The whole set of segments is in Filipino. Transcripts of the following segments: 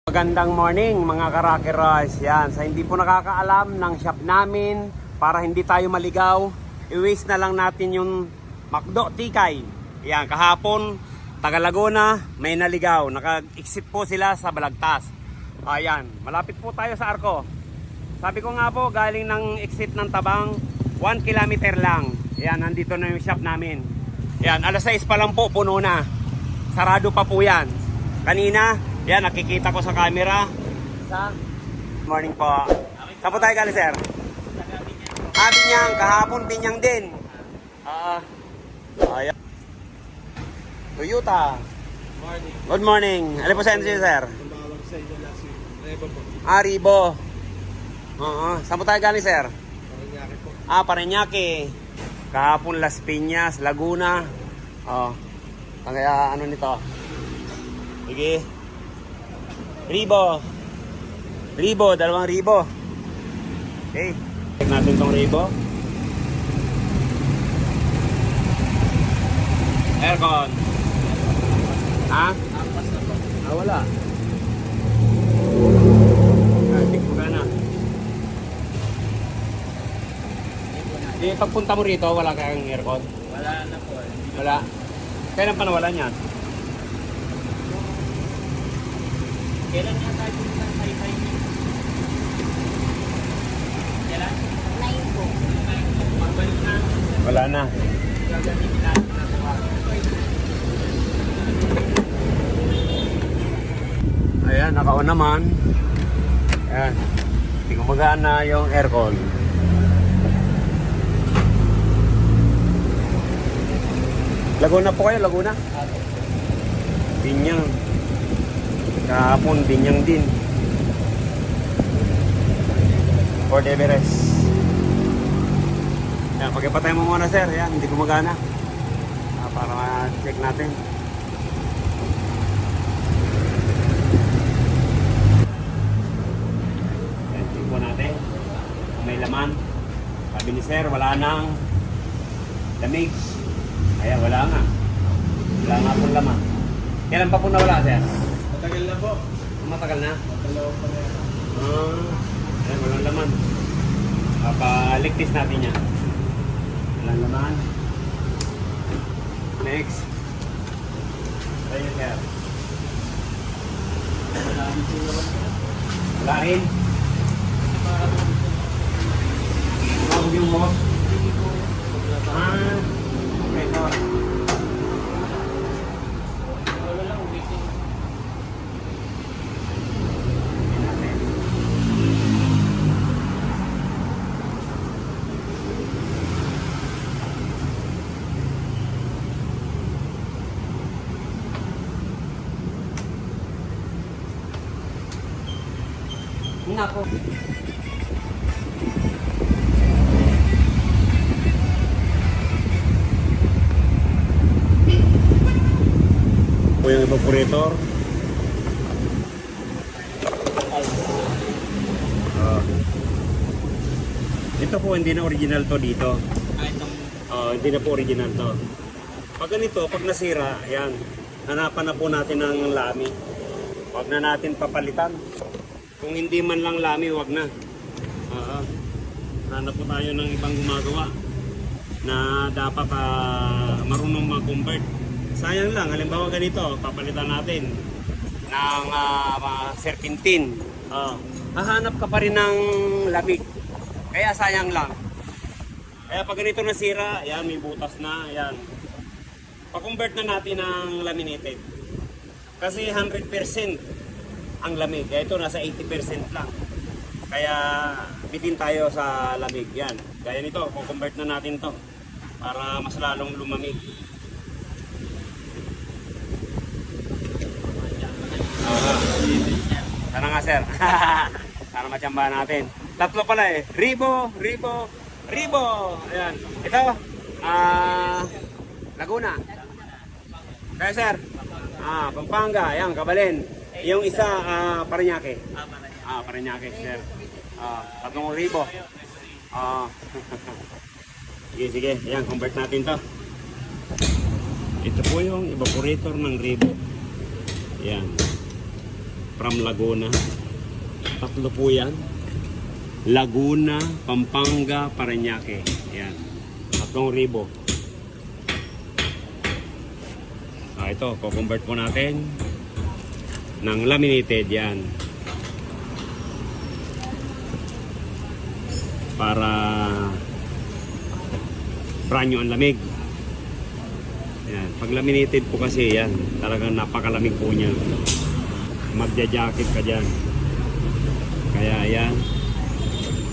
Magandang morning mga karakeros. Yan, sa hindi po nakakaalam ng shop namin, para hindi tayo maligaw, i-waste na lang natin yung McDo Tikay. Yan, kahapon taga Laguna may naligaw, naka-exit po sila sa Balagtas. Ayan, malapit po tayo sa Arco. Sabi ko nga po, galing ng exit ng Tabang, 1 kilometer lang. Yan, nandito na yung shop namin. Yan, alas 6 pa lang po, puno na. Sarado pa po yan. Kanina, yan, nakikita ko sa camera. Morning po. Saan po tayo galing, sir? Binyang, kahapon Binyang din. Ayan. Toyota. Morning. Good morning. Ano po sa NC, sir? Tumawag sa inyo last week. Rebo po. Ribo. Saan po tayo galing, sir? Paranaque po. Parañaque. Kahapon Las Piñas, Laguna. Kaya ano nito? Sige. Ribo, 2 ribo. Okay. Check natin tong ribo. Aircon. Ampas na po. Wala. Check mo ka na. Di pagpunta mo rito, wala kang aircon? Wala na po. Wala. Kailan pa nawalan yan? Kailan nga tayo ng Taytay? Kailan? 9 po. Pagbalik na. Wala na. Gagamitin natin na po. Ayan, naka-on naman. Ayan. Hindi gumagana yung aircon. Laguna po kayo, Laguna? Binyang. Kahapon, Binyang din. Fort Everest. Ayan, pagkipatay mo muna, sir. Ayan, hindi gumagana. Para ma-check natin. Ayan, check po natin. May laman. Sabi ni sir, wala nang lamig. Ayan, wala nga. Wala nga pong laman. Kailan pa po nawala, sir? Matagal na po. Matagal na. Matalaw pa na yan. Ayan, walang laman. Papaligtis natin yan. Walang laman. Next. Ayan, sir. Wala rin. Tawag yung boss. Okay, so. Wala lang, ulitin. Nako. Po yung evaporator. Ito po hindi na original to dito. Itong Hindi na po original to. Pag ganito, pag nasira, ayan, hanapan na po natin ng lami. Huwag na natin papalitan. Kung hindi man lang lami, huwag na. Hanap po tayo ng ibang gumagawa na dapat marunong mag-convert. Sayang lang, halimbawa ganito, papalitan natin ng serpentine. Hahanap ka pa rin ng lamig. Kaya sayang lang. Kaya pag ganito nasira, yan, may butas na, yan. Pa-convert na natin ng laminated. Kasi 100% ang lamig. Kaya ito nasa 80% lang. Kaya bitin tayo sa lamig. Yan. Kaya nito, po-convert na natin to para mas lalong lumamig. Sana nga, sir. Sana matsambahan natin. Tatlo pala eh. Ribo. Ayan. Ito, Laguna. Kaya, sir, Pampanga. Ayan, Kabalin. Yung isa, Parañaque. Parañaque, sir. 3,000. Sige. Ayan, convert natin to. Ito po yung evaporator ng Ribo. Ayan. from Laguna. Tatlo po yan. Laguna, Pampanga, Parañaque. Yan. 3,000. Ito, kukonvert po natin ng laminated yan. Para brand new ang lamig. Yan. Pag laminated po kasi yan, talagang napakalamig po niya. Magja-jacket ka dyan. Kaya yan,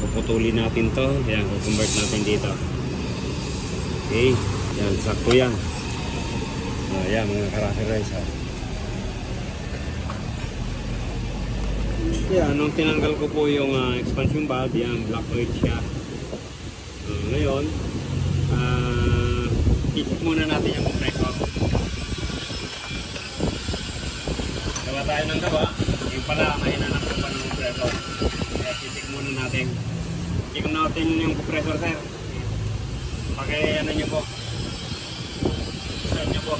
puputulin natin to. Yan, kukonvert natin dito. Okay, yan, sakto yan. Yan, mga karate rice. Yan, nung tinanggal ko po yung expansion valve, yan, black oil siya. Ngayon, i-check muna natin yung compressor. Gawa tayo ng gawa. Yung pala, mahina na po pa ng compressor. Kaya i-check muna natin. Check natin yung compressor, sir. Ano nyo po. Saan nyo po.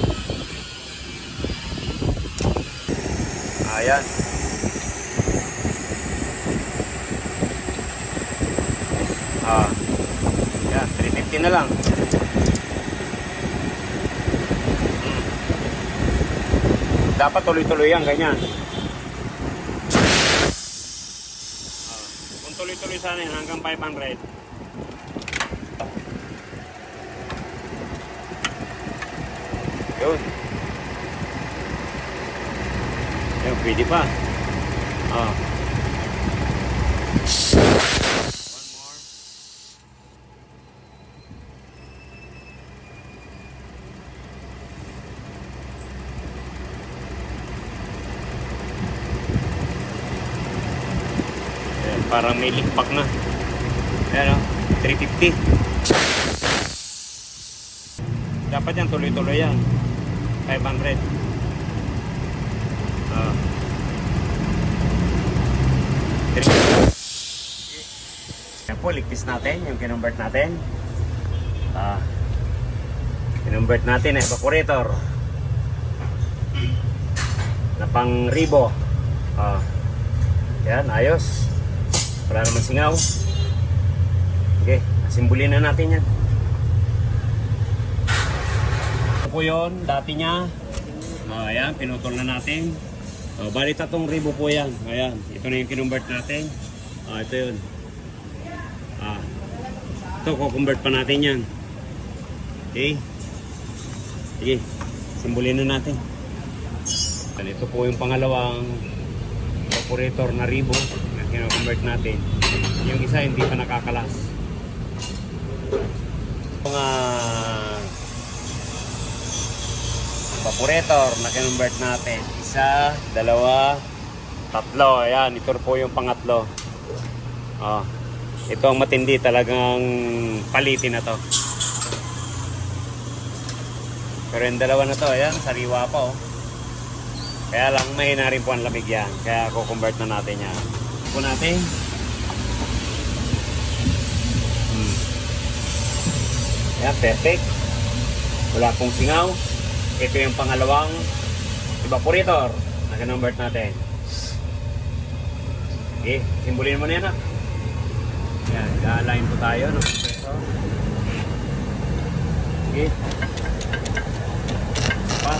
Ayan. Yan, 350 na lang. Dapat tuloy-tuloy yan, ganyan. Kung tuloy-tuloy sana yan, hanggang 500. Yun. Yun, pwede pa. Parang may lipak na. Ayan o, 350. Dapat yan, tuloy-tuloy yan. 500. Yan po, ligpis natin yung kinumbert natin. Kinumbert natin na evaporator na pang ribo. Yan, ayos. Wala naman singaw. Okay, simbulin na natin yan. Ito po yun, dati niya. Ayan, pinutol na natin. Bali 3,000 po yan. Ayan, ito na yung kinumbert natin. Ito yun. Ito, kukonvert pa natin yan. Okay. Sige, simbulin na natin. Ito po yung pangalawang evaporator na ribo na kino-convert natin. Yung isa hindi pa nakakalas. Mga evaporator na kino-convert natin. Isa, dalawa, tatlo. Ayan, ito po yung pangatlo. Ito ang matindi, talagang palitin na to. Pero yung dalawa na to, ayan, sariwa pa oh. Kaya lang mahina rin po ang lamig yan. Kaya kukonvert na natin yan. Po natin. Ayan, perfect. Wala pong singaw. Ito yung pangalawang evaporator na kinonvert natin. Okay, simbulin mo na yan ha. Ayan, ga-align po tayo ng compressor. Okay. Pa.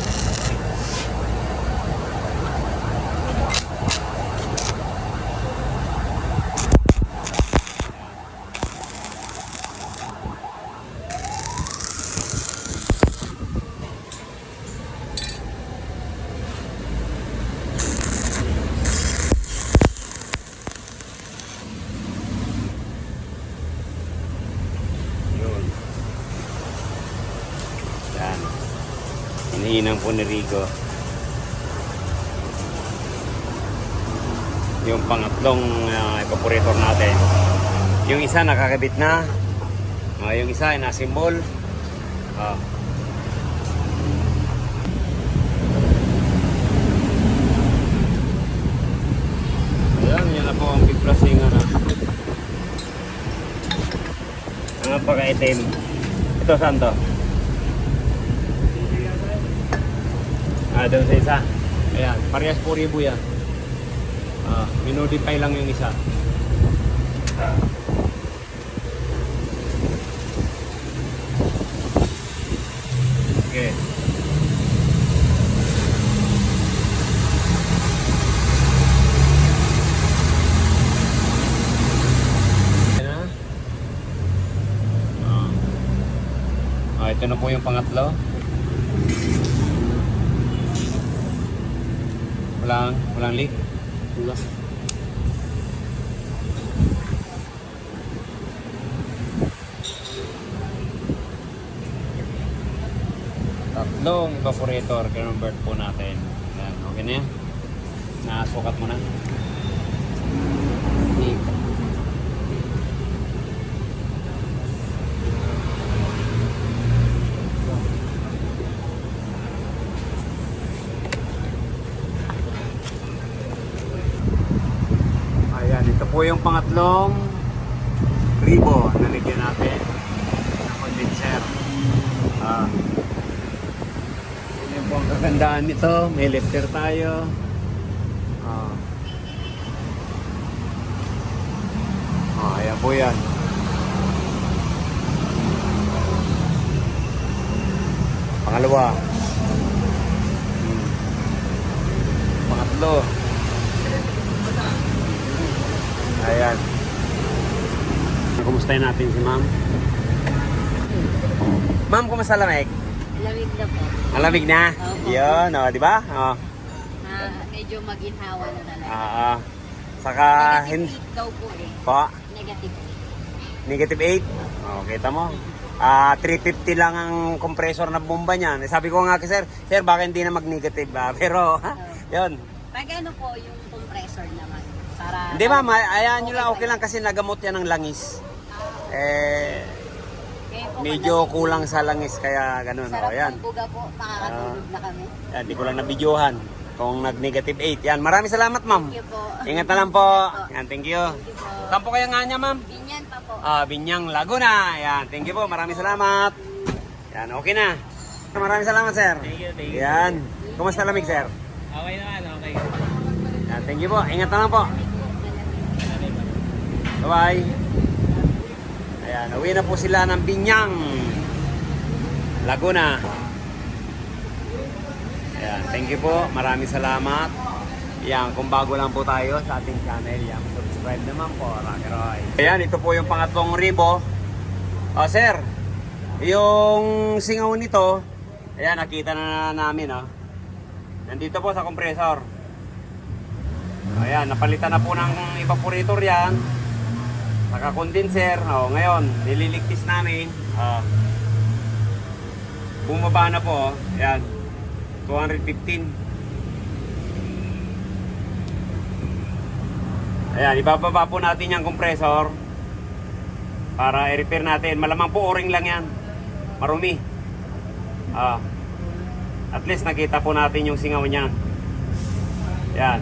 Hinihinang po ni Rigo yung pangatlong evaporator natin. Yung isa nakakabit na, yung isa ay nasimbol. Ayan, yan na po ang big plasing na ang pagka-itim. Ito saan to? Doon sa isa. Ayan, parehas po ribo yan. Minodify lang yung isa. Okay. Ito na po yung pangatlo. Walang leak. Wala. Tatlong evaporator convert po natin. Yan, okay na yan. Nasukat mo na. Ayan, ito po yung pangatlong ribo na nalagyan natin ng condenser. Yan po ang kagandaan nito. May lifter tayo. Ayan po yan. Pangalawa. Pangatlo. Ayan. Kumustahin natin si ma'am. Ma'am, kumusta lamig? Lamig na po. Malamig na? Opo. Yun, di ba? Medyo maginhawa na talaga. Saka, Negative 8 daw po eh. po, Negative negative 8. Okay, tamo. 350 lang ang compressor na bomba niyan. Sabi ko nga kay sir, baka hindi na mag-negative ba? Pero, yun. 8. Pag ano po yung compressor naman? Para Hindi ma'am, ayan nyo lang, okay lang kasi nagamot yan ng langis. Kaya po, Medyo kulang sa langis, kaya ganun. sarap Ayan. ng buga po. Makakatulog na kami. Yan, di ko lang nabidyohan kung nag-negative 8. Yan, maraming salamat ma'am. Thank you po. Ingat na lang po. Yan, thank you. Thank you po. Saan po kaya nga niya ma'am? Binyan pa po. Binyang Laguna. Yan, thank you po. Maraming salamat. Yan, okay na. Maraming salamat sir. Thank you. Yan. Kumusta lamig sir? Okay naman, okay. Yan, thank you po. Ingat na lang po. Bye-bye. Ayan, uwi na po sila ng Binyang Laguna. Ayan, thank you po. Maraming salamat. Yan, kung bago lang po tayo sa ating channel, yan, subscribe naman po, Rocky Roy. Ayan, ito po yung pangatlong ribo. Sir, yung singaw nito, ayan, nakita na namin, nandito po sa compressor. Ayan, napalitan na po ng evaporator yan. Naka-condenser. Ngayon, nililigtis namin. Bumaba na po. Ayan. 215. Ayan, ibababa po natin yung compressor para i-repair natin. Malamang po o-ring lang yan. Marumi. At least nakita po natin yung singaw niyan. Ayan.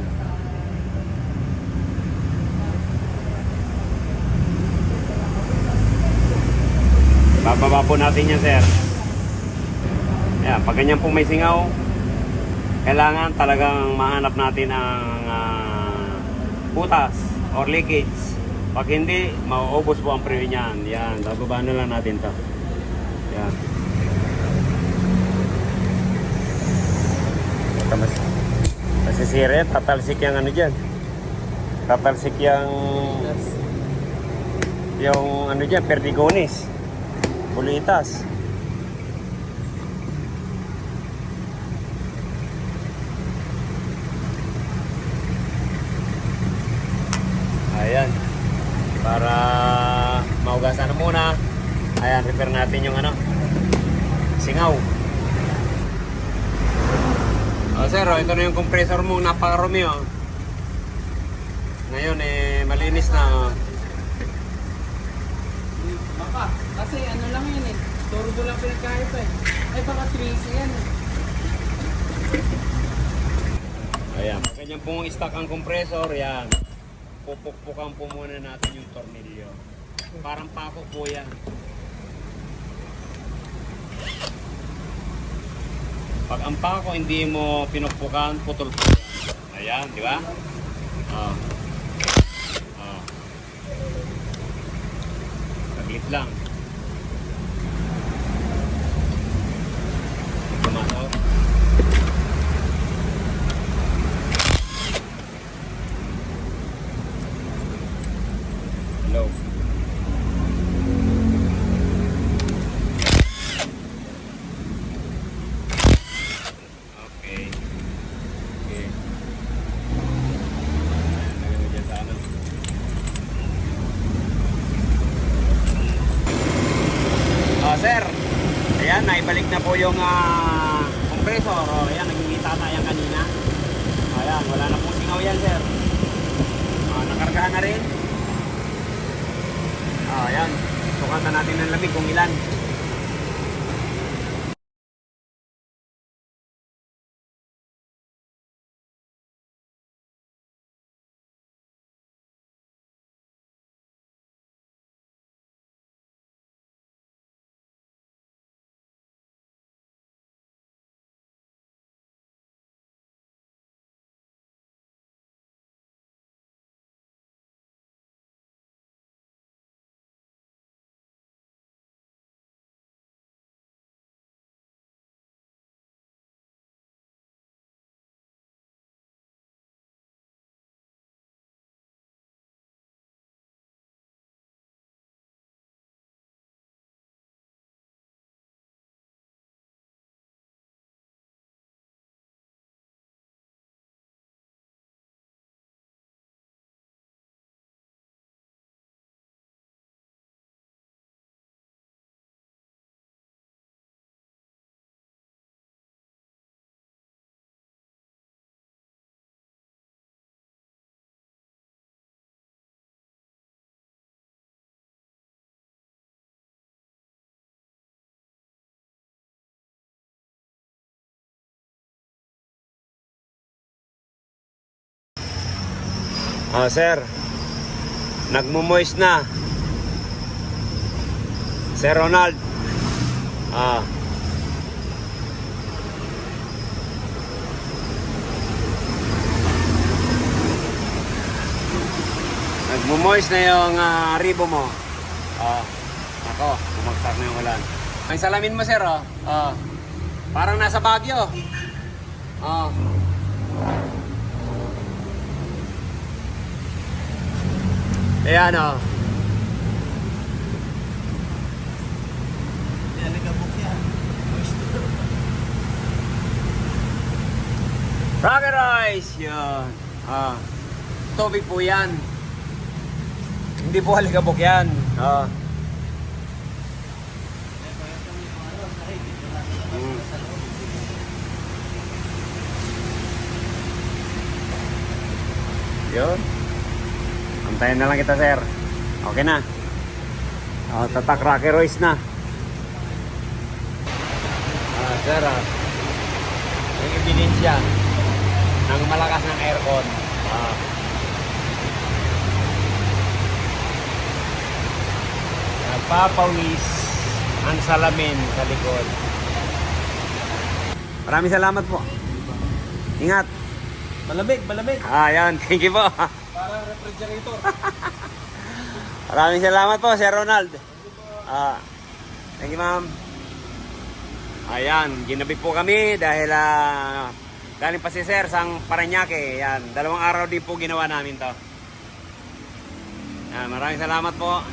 Bababa po natin yan, sir. Ayan, pag ganyan po may singaw, kailangan talagang mahanap natin ang butas or leakage. Pag hindi, mauubos po ang preno niyan. Yan, bababa na lang natin to. Yan. Masisira, tatalsik yung ano dyan. Tatalsik yung ano dyan, perdigones. Pulitas. Ayan. Para maugasan na muna. Ayan, repair natin yung ano, singaw. Sir, ito na yung compressor mo, napakarumi Ngayon malinis na. Baka, kasi ano lang yun turbo lang pinagkahit Ay baka 3C yan Ayan, ganyan pong stock ang compressor, yan. Pupukpukan po muna natin yung tornilyo. Parang pako po yan. Pag ang pako hindi mo pinukpukan, putol po yan. Ayan, di ba? Ah. Ah. Saglit lang. Tumato. Hello. Okay. Okay. Lagyan mo dyan sa ano. Sir. Ayan, naibalik na po yung compressor. Ayan, nagingita tayo kanina. Ayan, wala na pong singaw yan, sir. Nakargahan na rin. Ayan, sukatan natin ng lamig kung ilan. Sir, nagmo-moist na. Sir Ronald. Nagmo-moist na yung ribo mo. Ako, bumagsak na yung ulan. Ang salamin mo, sir, parang nasa Baguio. Ayan, Rocket Rice! Yun. Tubig po yan. Hindi po haligabok yan. Yun. Antayin na lang kita, sir. Okay na. Tatak Rocket Rice na. Sir, yung ebidensya ng malakas ng aircon. Nagpapawis ang salamin sa likod. Maraming salamat po. Ingat. Malamig, malamig. Yan. Thank you po. Parang refrigerator. Maraming salamat po, Sir Ronald. Thank you, ma'am. Ayan, ginabi po kami dahil galing pa si Sir sang Parañaque. Ayan, 2 araw din po ginawa namin to. Maraming salamat po.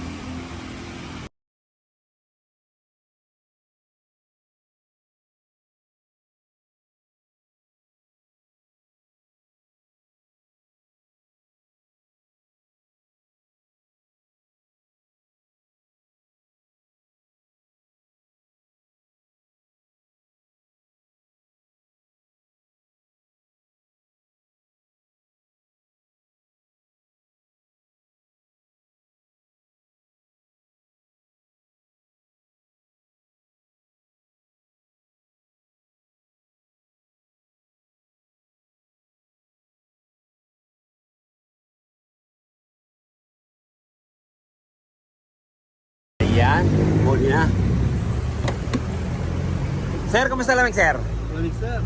Ayan, huli na. Sir, kumusta lamig, sir? Malamig, sir.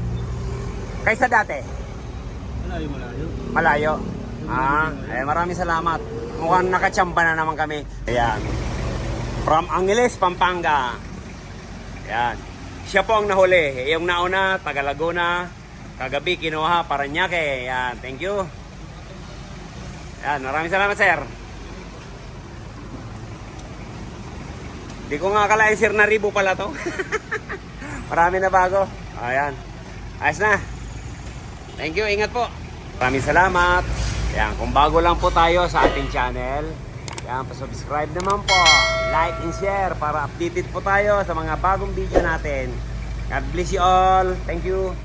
Kaysa dati? Malayo, malayo. Malayo. Maraming salamat. Mukhang nakachamba na naman kami. Ayan. From Angeles, Pampanga. Ayan. Siya po ang nahuli. Yung nauna, taga Laguna. Kagabi, kinuha, Paranaque. Ayan. Thank you. Ayan. Maraming salamat, sir. Di ko nga akalain, sir, na ribo pala to. Marami na bago. Ayan. Ayos na. Thank you. Ingat po. Maraming salamat. Ayan. Kung bago lang po tayo sa ating channel, ayan, pa-subscribe naman po. Like and share para updated po tayo sa mga bagong video natin. God bless you all. Thank you.